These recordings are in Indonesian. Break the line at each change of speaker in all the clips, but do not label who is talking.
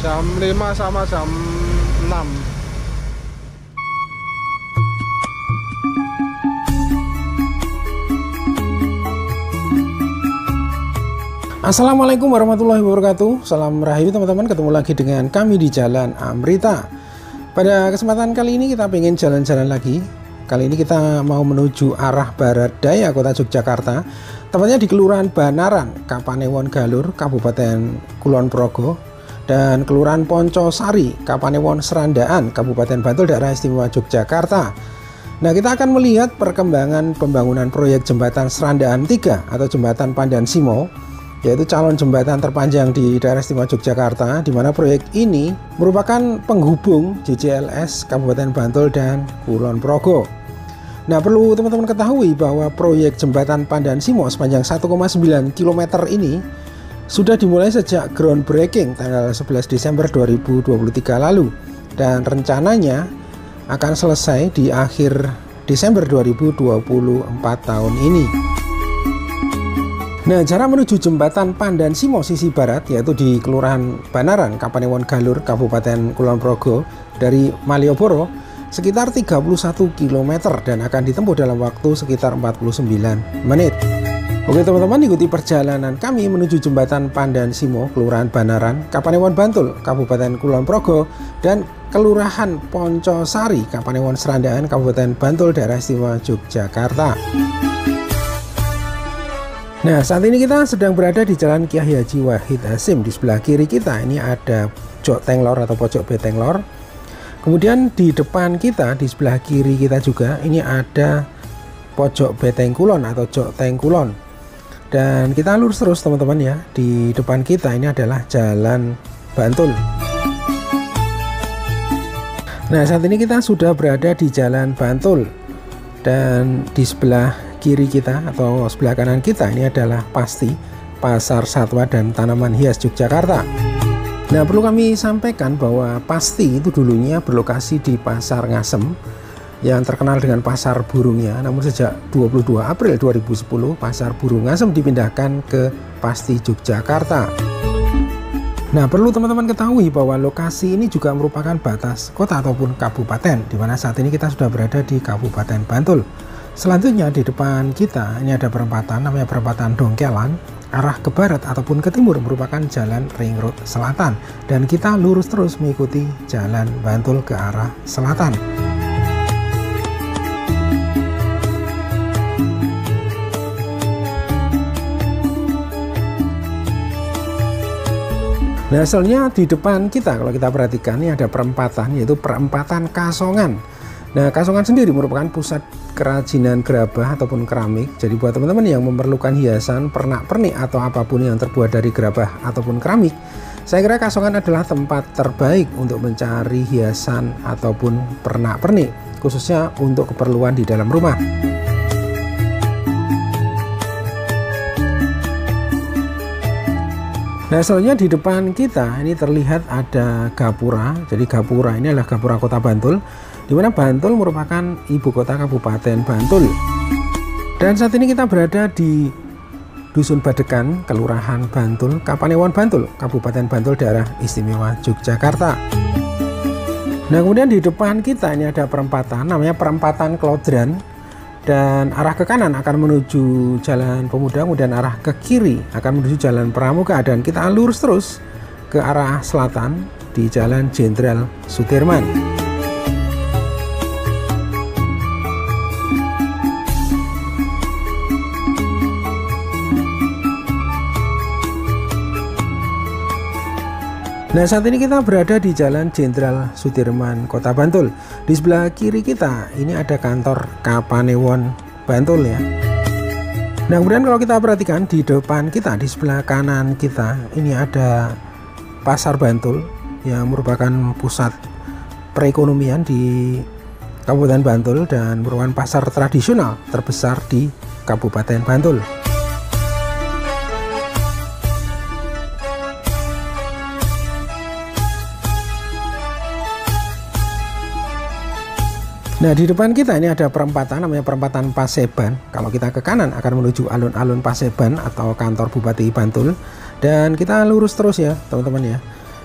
jam 5 sama jam 6.
Assalamualaikum warahmatullahi wabarakatuh. Salam rahayu teman-teman, ketemu lagi dengan kami di Jalan Amrita. Pada kesempatan kali ini kita pengen jalan-jalan lagi. Kali ini kita mau menuju arah barat daya kota Yogyakarta, tepatnya di Kelurahan Banaran, Kapanewon Galur, Kabupaten Kulon Progo, dan Kelurahan Poncosari, Kapanewon Serandaan, Kabupaten Bantul, Daerah Istimewa Yogyakarta. Nah, kita akan melihat perkembangan pembangunan proyek jembatan Serandaan 3 atau jembatan Pandan Simo, yaitu calon jembatan terpanjang di daerah istimewa Yogyakarta, di mana proyek ini merupakan penghubung JJLS Kabupaten Bantul dan Kulon Progo. Nah, perlu teman-teman ketahui bahwa proyek jembatan Pandan Simo sepanjang 1,9 km ini sudah dimulai sejak groundbreaking tanggal 11 Desember 2023 lalu, dan rencananya akan selesai di akhir Desember 2024 tahun ini. Nah, jarak menuju jembatan Pandan Simo sisi barat, yaitu di Kelurahan Banaran, Kapanewon Galur, Kabupaten Kulon Progo, dari Malioboro sekitar 31 km dan akan ditempuh dalam waktu sekitar 49 menit. Oke teman-teman, ikuti perjalanan kami menuju jembatan Pandan Simo, Kelurahan Banaran, Kapanewon Bantul, Kabupaten Kulon Progo, dan Kelurahan Poncosari, Kapanewon Serandaan, Kabupaten Bantul, Daerah Istimewa Yogyakarta. Nah, saat ini kita sedang berada di Jalan Kiai Haji Wahid Hasyim. Di sebelah kiri kita ini ada Jok Tenglor atau pojok Betenglor. Kemudian di depan kita, di sebelah kiri kita juga, ini ada pojok Betengkulon atau Jok Tengkulon. Dan kita lurus terus teman-teman ya. Di depan kita ini adalah Jalan Bantul. Nah, saat ini kita sudah berada di Jalan Bantul. Dan di sebelah kiri kita atau sebelah kanan kita ini adalah pasti Pasar Satwa dan Tanaman Hias Yogyakarta. Nah, perlu kami sampaikan bahwa pasti itu dulunya berlokasi di Pasar Ngasem yang terkenal dengan pasar burungnya. Namun sejak 22 April 2010 Pasar Burung Ngasem dipindahkan ke Pasti Yogyakarta. Nah, perlu teman-teman ketahui bahwa lokasi ini juga merupakan batas kota ataupun kabupaten, di mana saat ini kita sudah berada di Kabupaten Bantul. Selanjutnya di depan kita ini ada perempatan, namanya perempatan Dongkelan, arah ke barat ataupun ke timur merupakan jalan Ring Road Selatan, dan kita lurus terus mengikuti Jalan Bantul ke arah selatan. Nah, hasilnya di depan kita kalau kita perhatikan ini ada perempatan, yaitu perempatan Kasongan. Nah, Kasongan sendiri merupakan pusat kerajinan gerabah ataupun keramik. Jadi buat teman-teman yang memerlukan hiasan pernak-pernik atau apapun yang terbuat dari gerabah ataupun keramik, saya kira Kasongan adalah tempat terbaik untuk mencari hiasan ataupun pernak-pernik, khususnya untuk keperluan di dalam rumah. Nah, selanjutnya di depan kita ini terlihat ada gapura. Jadi gapura ini adalah gapura Kota Bantul, di mana Bantul merupakan ibu kota Kabupaten Bantul. Dan saat ini kita berada di Dusun Badekan, Kelurahan Bantul, Kapanewon Bantul, Kabupaten Bantul, Daerah Istimewa Yogyakarta. Nah, kemudian di depan kita ini ada perempatan, namanya perempatan Klodran, dan arah ke kanan akan menuju Jalan Pemuda, kemudian arah ke kiri akan menuju Jalan Pramuka, dan kita lurus terus ke arah selatan di Jalan Jenderal Sudirman. Nah, saat ini kita berada di Jalan Jenderal Sudirman, Kota Bantul. Di sebelah kiri kita ini ada kantor Kapanewon Bantul ya. Nah, kemudian kalau kita perhatikan di depan kita, di sebelah kanan kita ini ada Pasar Bantul yang merupakan pusat perekonomian di Kabupaten Bantul dan merupakan pasar tradisional terbesar di Kabupaten Bantul. Nah, di depan kita ini ada perempatan, namanya perempatan Paseban. Kalau kita ke kanan akan menuju alun-alun Paseban atau kantor Bupati Bantul, dan kita lurus terus ya teman-teman ya.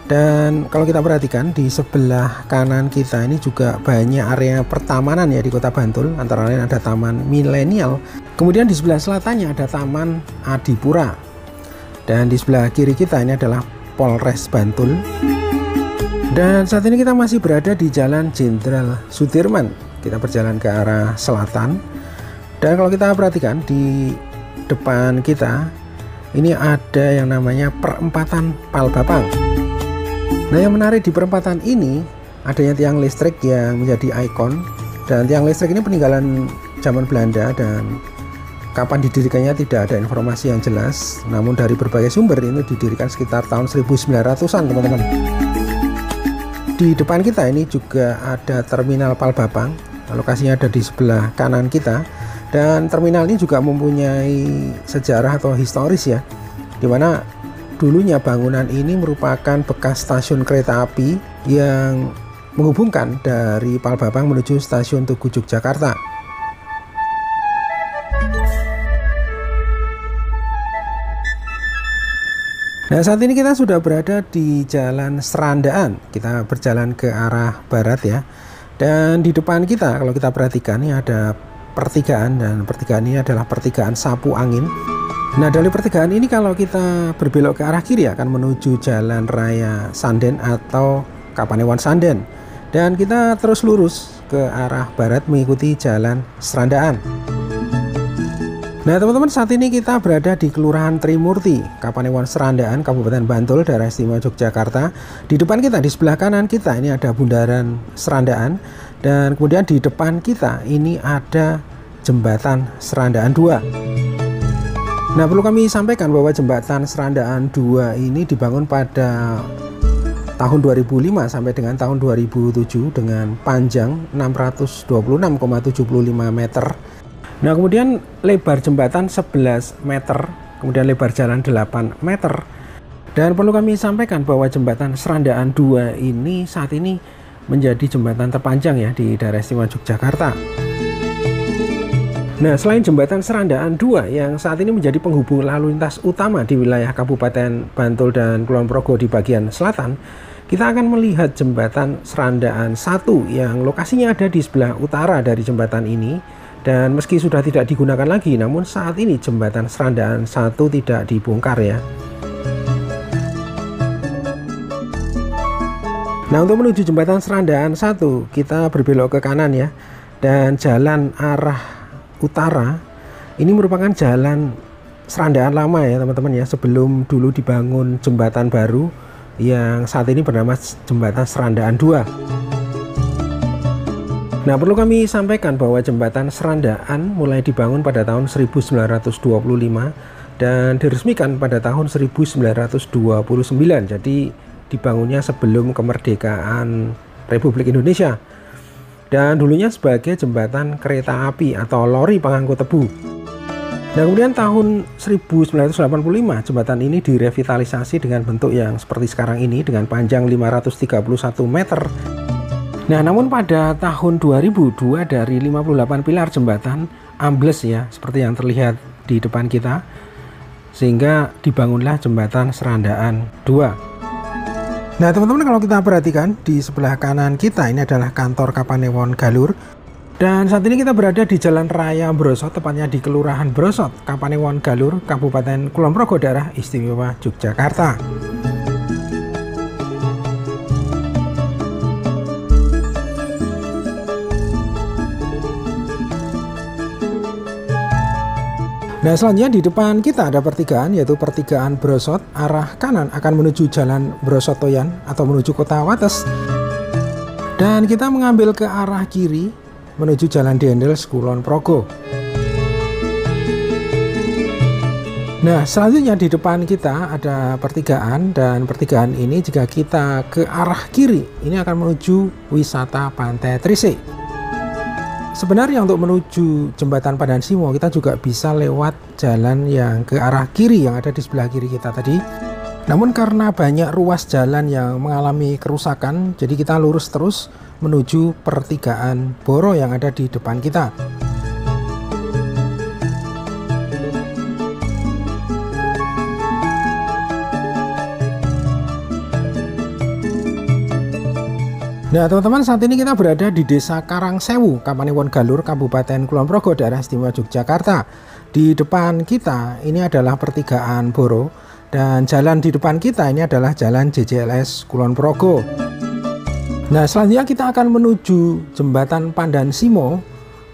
Dan kalau kita perhatikan di sebelah kanan kita ini juga banyak area pertamanan ya di Kota Bantul, antara lain ada Taman Milenial. Kemudian di sebelah selatannya ada Taman Adipura. Dan di sebelah kiri kita ini adalah Polres Bantul. Dan saat ini kita masih berada di Jalan Jenderal Sudirman. Kita berjalan ke arah selatan. Dan kalau kita perhatikan di depan kita ini ada yang namanya perempatan Palbapang. Nah, yang menarik di perempatan ini adanya tiang listrik yang menjadi ikon, dan tiang listrik ini peninggalan zaman Belanda dan kapan didirikannya tidak ada informasi yang jelas, namun dari berbagai sumber ini didirikan sekitar tahun 1900-an teman-teman. Di depan kita ini juga ada terminal Palbapang, lokasinya ada di sebelah kanan kita, dan terminal ini juga mempunyai sejarah atau historis ya, dimana dulunya bangunan ini merupakan bekas stasiun kereta api yang menghubungkan dari Palbapang menuju stasiun Tugu Yogyakarta. Nah, saat ini kita sudah berada di Jalan Serandaan. Kita berjalan ke arah barat ya. Dan di depan kita kalau kita perhatikan ini ada pertigaan, dan pertigaan ini adalah pertigaan Sapu Angin. Nah, dari pertigaan ini kalau kita berbelok ke arah kiri akan menuju Jalan Raya Sanden atau Kapanewon Sanden, dan kita terus lurus ke arah barat mengikuti Jalan Serandaan. Nah, teman-teman, saat ini kita berada di Kelurahan Trimurti, Kapanewon Serandaan, Kabupaten Bantul, Daerah Istimewa Yogyakarta. Di depan kita, di sebelah kanan kita ini ada Bundaran Serandaan, dan kemudian di depan kita ini ada Jembatan Serandaan 2. Nah, perlu kami sampaikan bahwa Jembatan Serandaan 2 ini dibangun pada tahun 2005 sampai dengan tahun 2007 dengan panjang 626,75 meter. Nah, kemudian lebar jembatan 11 meter, kemudian lebar jalan 8 meter. Dan perlu kami sampaikan bahwa Jembatan Serandaan 2 ini saat ini menjadi jembatan terpanjang ya di Daerah Istimewa Yogyakarta. Nah, selain Jembatan Serandaan 2 yang saat ini menjadi penghubung lalu lintas utama di wilayah Kabupaten Bantul dan Kulon Progo di bagian selatan, kita akan melihat Jembatan Serandaan 1 yang lokasinya ada di sebelah utara dari jembatan ini. Dan meski sudah tidak digunakan lagi, namun saat ini Jembatan Serandaan 1 tidak dibongkar ya. Nah, untuk menuju Jembatan Serandaan 1 kita berbelok ke kanan ya, dan jalan arah utara ini merupakan jalan Serandaan lama ya teman-teman ya, sebelum dulu dibangun jembatan baru yang saat ini bernama Jembatan Serandaan 2. Nah, perlu kami sampaikan bahwa Jembatan Serandaan mulai dibangun pada tahun 1925 dan diresmikan pada tahun 1929. Jadi dibangunnya sebelum kemerdekaan Republik Indonesia. Dan dulunya sebagai jembatan kereta api atau lori pengangkut tebu. Dan kemudian tahun 1985 jembatan ini direvitalisasi dengan bentuk yang seperti sekarang ini dengan panjang 531 meter. Nah, namun pada tahun 2002 dari 58 pilar jembatan ambles ya, seperti yang terlihat di depan kita, sehingga dibangunlah Jembatan Serandaan 2. Nah, teman-teman, kalau kita perhatikan di sebelah kanan kita ini adalah kantor Kapanewon Galur, dan saat ini kita berada di Jalan Raya Brosot, tepatnya di Kelurahan Brosot, Kapanewon Galur, Kabupaten Kulon Progo, Daerah Istimewa Yogyakarta. Nah, selanjutnya di depan kita ada pertigaan, yaitu pertigaan Brosot. Arah kanan akan menuju Jalan Brosotoyan atau menuju Kota Wates. Dan kita mengambil ke arah kiri menuju Jalan Dendels Kulon Progo. Nah, selanjutnya di depan kita ada pertigaan, dan pertigaan ini jika kita ke arah kiri ini akan menuju wisata Pantai Trise. Sebenarnya untuk menuju Jembatan Pandan Simo kita juga bisa lewat jalan yang ke arah kiri yang ada di sebelah kiri kita tadi. Namun karena banyak ruas jalan yang mengalami kerusakan, jadi kita lurus terus menuju pertigaan Boro yang ada di depan kita. Nah teman-teman, saat ini kita berada di Desa Karangsewu, Kapanewon Galur, Kabupaten Kulon Progo, daerah istimewa Yogyakarta. Di depan kita ini adalah pertigaan Boro, dan jalan di depan kita ini adalah jalan JJLS Kulon Progo. Nah selanjutnya kita akan menuju jembatan Pandan Simo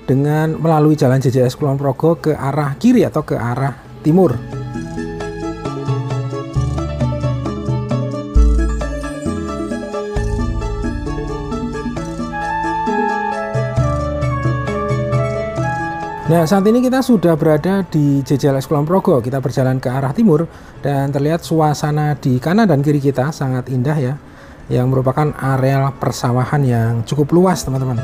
dengan melalui jalan JJLS Kulon Progo ke arah kiri atau ke arah timur. Nah saat ini kita sudah berada di JJLS Kulon Progo. Kita berjalan ke arah timur dan terlihat suasana di kanan dan kiri kita sangat indah ya, yang merupakan areal persawahan yang cukup luas teman-teman.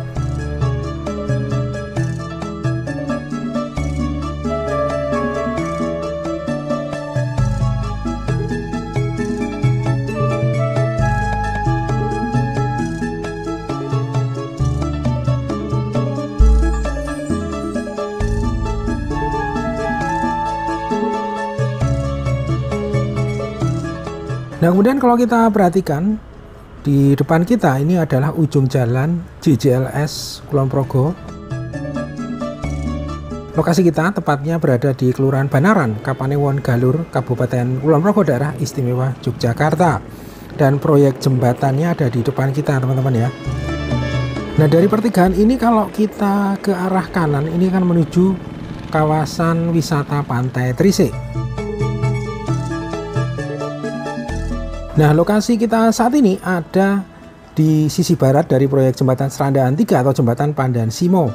Nah kemudian kalau kita perhatikan di depan kita ini adalah ujung jalan JJLS Kulon Progo. Lokasi kita tepatnya berada di Kelurahan Banaran, Kapanewon Galur, Kabupaten Kulon Progo, daerah istimewa Yogyakarta. Dan proyek jembatannya ada di depan kita teman-teman ya. Nah dari pertigaan ini kalau kita ke arah kanan ini kan menuju kawasan wisata Pantai Trisik. Nah lokasi kita saat ini ada di sisi barat dari proyek jembatan Serandaan 3 atau jembatan Pandan Simo.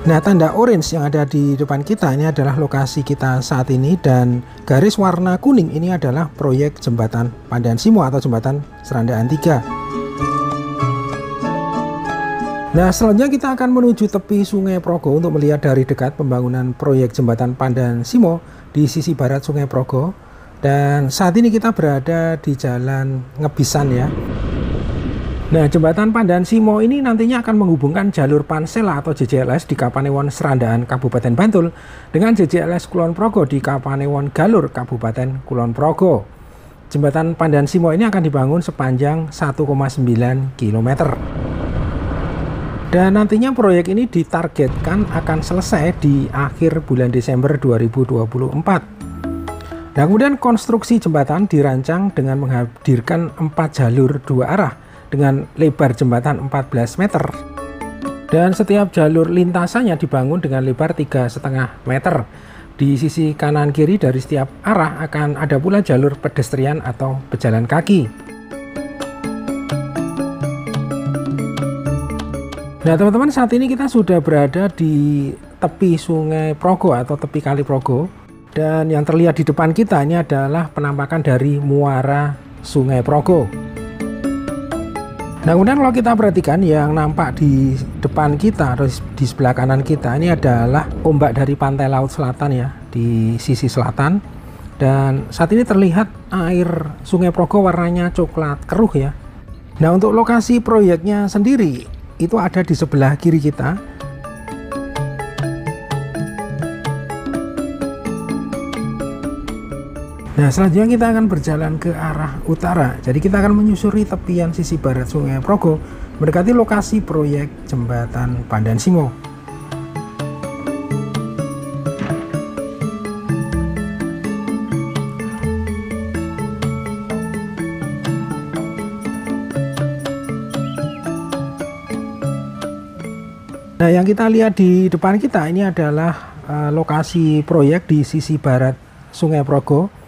Nah tanda orange yang ada di depan kita ini adalah lokasi kita saat ini, dan garis warna kuning ini adalah proyek jembatan Pandan Simo atau jembatan Serandaan 3. Nah selanjutnya kita akan menuju tepi Sungai Progo untuk melihat dari dekat pembangunan proyek jembatan Pandan Simo di sisi barat Sungai Progo. Dan saat ini kita berada di Jalan Ngebisan ya. Nah jembatan Pandan Simo ini nantinya akan menghubungkan jalur Pansela atau JJLS di Kapanewon Serandaan Kabupaten Bantul dengan JJLS Kulon Progo di Kapanewon Galur Kabupaten Kulon Progo. Jembatan Pandan Simo ini akan dibangun sepanjang 1,9 km. Dan nantinya proyek ini ditargetkan akan selesai di akhir bulan Desember 2024. Nah kemudian konstruksi jembatan dirancang dengan menghadirkan 4 jalur 2 arah dengan lebar jembatan 14 meter. Dan setiap jalur lintasannya dibangun dengan lebar 3,5 meter. Di sisi kanan kiri dari setiap arah akan ada pula jalur pedestrian atau pejalan kaki. Nah teman-teman, saat ini kita sudah berada di tepi Sungai Progo atau tepi Kali Progo. Dan yang terlihat di depan kita ini adalah penampakan dari muara Sungai Progo. Nah kemudian kalau kita perhatikan yang nampak di depan kita atau di sebelah kanan kita ini adalah ombak dari pantai laut selatan ya, di sisi selatan. Dan saat ini terlihat air Sungai Progo warnanya coklat keruh ya. Nah untuk lokasi proyeknya sendiri itu ada di sebelah kiri kita. Nah selanjutnya kita akan berjalan ke arah utara. Jadi kita akan menyusuri tepian sisi barat Sungai Progo mendekati lokasi proyek jembatan Pandan Simo. Nah yang kita lihat di depan kita ini adalah lokasi proyek di sisi barat Sungai Progo.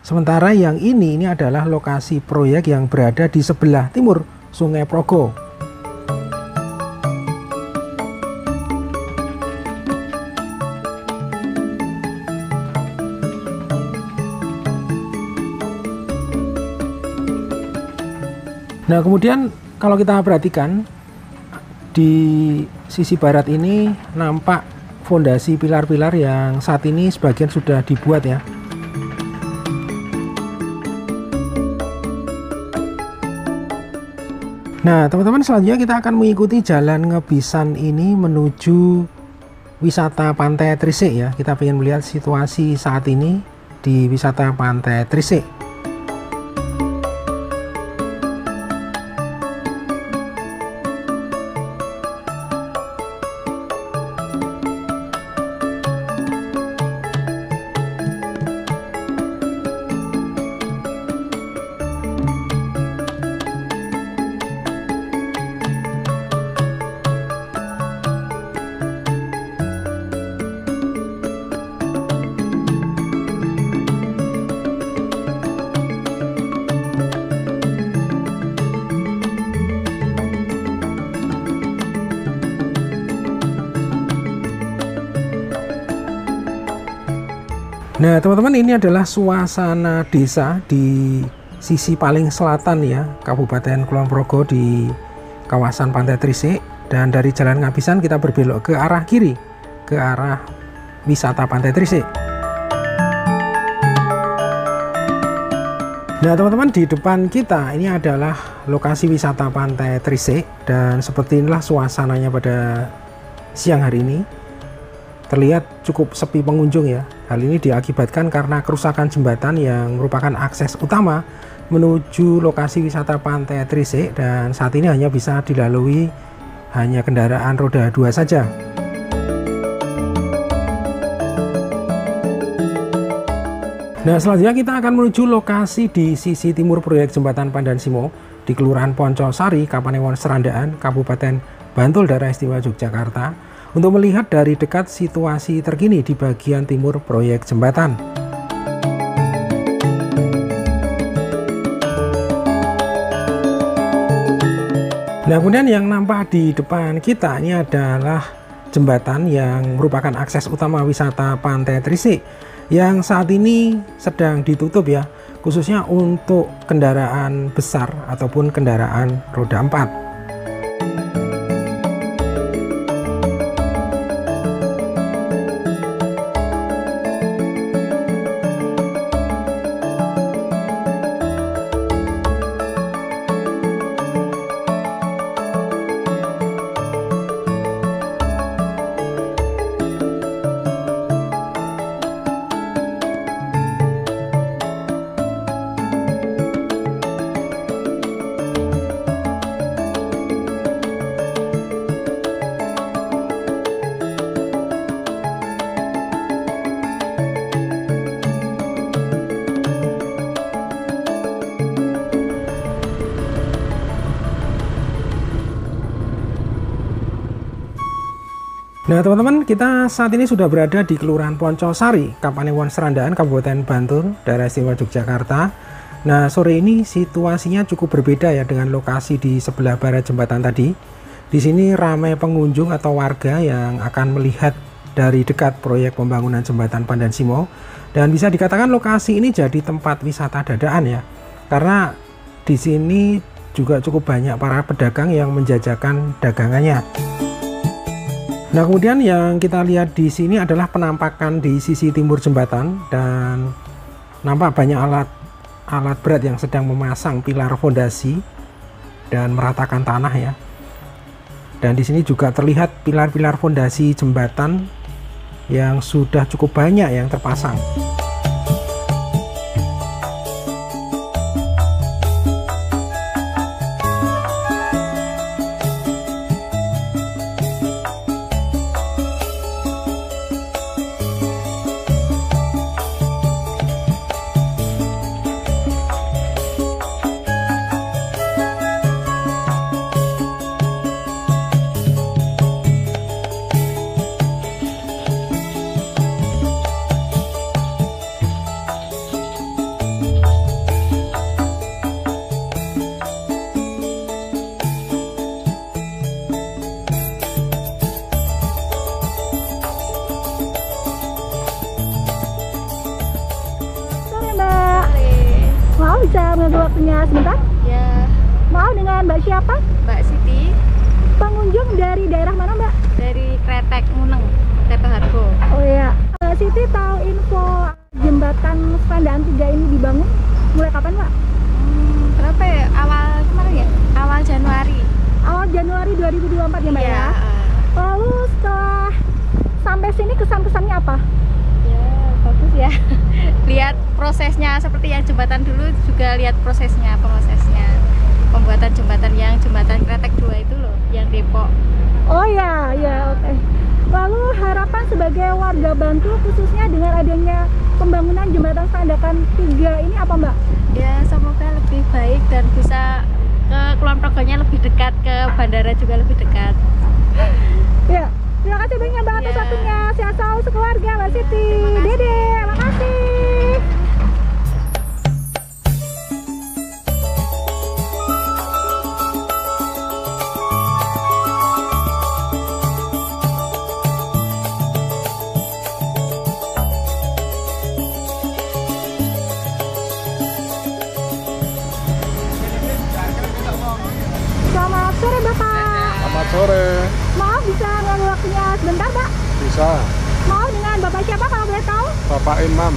Sementara yang ini adalah lokasi proyek yang berada di sebelah timur Sungai Progo. Nah kemudian kalau kita perhatikan di sisi barat ini nampak fondasi pilar-pilar yang saat ini sebagian sudah dibuat ya. Nah teman-teman, selanjutnya kita akan mengikuti jalan Ngebisan ini menuju wisata Pantai Trisik ya. Kita ingin melihat situasi saat ini di wisata Pantai Trisik. Nah teman-teman, ini adalah suasana desa di sisi paling selatan ya Kabupaten Kulon Progo di kawasan Pantai Trisik. Dan dari Jalan Ngabisan kita berbelok ke arah kiri, ke arah wisata Pantai Trisik. Nah teman-teman, di depan kita ini adalah lokasi wisata Pantai Trisik. Dan seperti inilah suasananya pada siang hari ini. Terlihat cukup sepi pengunjung ya. Hal ini diakibatkan karena kerusakan jembatan yang merupakan akses utama menuju lokasi wisata Pantai Trisik. Dan saat ini hanya bisa dilalui hanya kendaraan roda 2 saja. Nah selanjutnya kita akan menuju lokasi di sisi timur proyek jembatan Pandansimo di Kelurahan Poncosari, Kapanewon Serandaan, Kabupaten Bantul, Daerah Istimewa Yogyakarta, untuk melihat dari dekat situasi terkini di bagian timur proyek jembatan. Nah kemudian yang nampak di depan kita ini adalah jembatan yang merupakan akses utama wisata Pantai Trisik yang saat ini sedang ditutup ya, khususnya untuk kendaraan besar ataupun kendaraan roda 4. Nah teman-teman, kita saat ini sudah berada di Kelurahan Poncosari, Kapanewon Serandaan, Kabupaten Bantul, Daerah Istimewa Yogyakarta. Nah sore ini situasinya cukup berbeda ya dengan lokasi di sebelah barat jembatan tadi. Di sini ramai pengunjung atau warga yang akan melihat dari dekat proyek pembangunan jembatan Pandansimo. Dan bisa dikatakan lokasi ini jadi tempat wisata dadaan ya, karena di sini juga cukup banyak para pedagang yang menjajakan dagangannya. Nah kemudian yang kita lihat di sini adalah penampakan di sisi timur jembatan, dan nampak banyak alat berat yang sedang memasang pilar fondasi dan meratakan tanah ya. Dan di sini juga terlihat pilar-pilar fondasi jembatan yang sudah cukup banyak yang terpasang.
Bisa mengambil waktunya sebentar?
Ya.
Mau dengan Mbak siapa?
Mbak Siti.
Pengunjung dari daerah mana Mbak?
Dari Kretek Muneng, Tepe Hargo.
Oh iya. Mbak Siti tahu info jembatan Serandaan 3 ini dibangun mulai kapan Mbak?
Berapa ya? Awal kemarin ya? Awal Januari.
Awal Januari 2024 ya Mbak ya? Lalu setelah sampai sini kesan-kesannya apa?
Ya bagus ya. Lihat prosesnya seperti yang jembatan dulu, juga lihat prosesnya, pembuatan jembatan yang jembatan Kretek 2 itu loh, yang Depok.
Oh ya, ya oke. Lalu harapan sebagai warga Bantul khususnya dengan adanya pembangunan jembatan Serandaan 3 ini apa Mbak?
Ya semoga lebih baik dan bisa ke Kulon Progonya lebih dekat, ke bandara juga lebih dekat.
Ya, terima kasih banyak Mbak atas waktunya. Sehat selalu sekeluarga Mbak Siti. Dede, makasih.
sore.
Maaf bisa ngambil waktunya sebentar Pak?
Bisa.
Maaf, dengan Bapak siapa kalau boleh tahu?
Bapak Imam.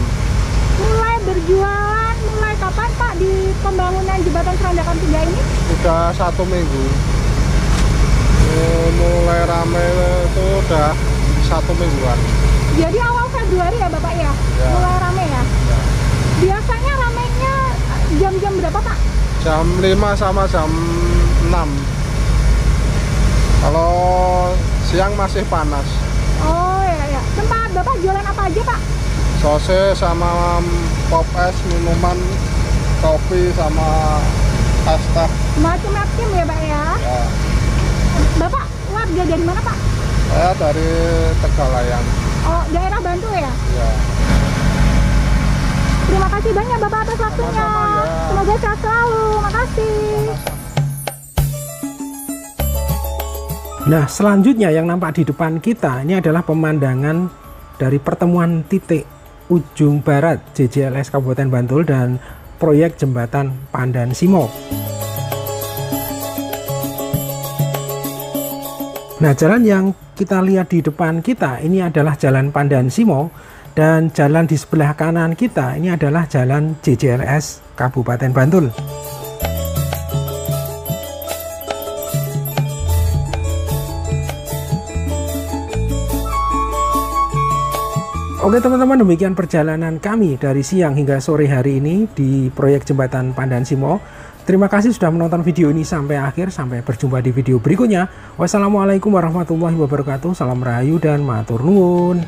Mulai berjualan mulai kapan Pak di pembangunan jembatan Serandakan 3 ini?
Udah 1 minggu. Mulai rame itu udah 1 mingguan.
Jadi awal Februari ya Bapak ya?
Ya.
Mulai rame ya?
Ya.
Biasanya ramenya jam-jam berapa Pak?
Jam 5 sama jam 6. Kalau siang masih panas.
Oh ya. Tempat Bapak jualan apa aja Pak?
Sosis sama pop es, minuman, kopi sama es teh.
Macam-macam ya Pak ya?
Ya.
Bapak warga dari mana Pak?
Saya dari Tegalayang.
Oh, daerah Bantul ya?
Ya.
Terima kasih banyak Bapak atas waktunya.
Sama-sama, ya.
Semoga sehat selalu. Makasih.
Nah, selanjutnya yang nampak di depan kita ini adalah pemandangan dari pertemuan titik ujung barat JJLS Kabupaten Bantul dan proyek jembatan Pandan Simo. Nah, jalan yang kita lihat di depan kita ini adalah Jalan Pandan Simo, dan jalan di sebelah kanan kita ini adalah Jalan JJLS Kabupaten Bantul. Oke teman-teman, demikian perjalanan kami dari siang hingga sore hari ini di proyek jembatan Pandan Simo. Terima kasih sudah menonton video ini sampai akhir. Sampai berjumpa di video berikutnya. Wassalamualaikum warahmatullahi wabarakatuh. Salam rahayu dan matur nuwun.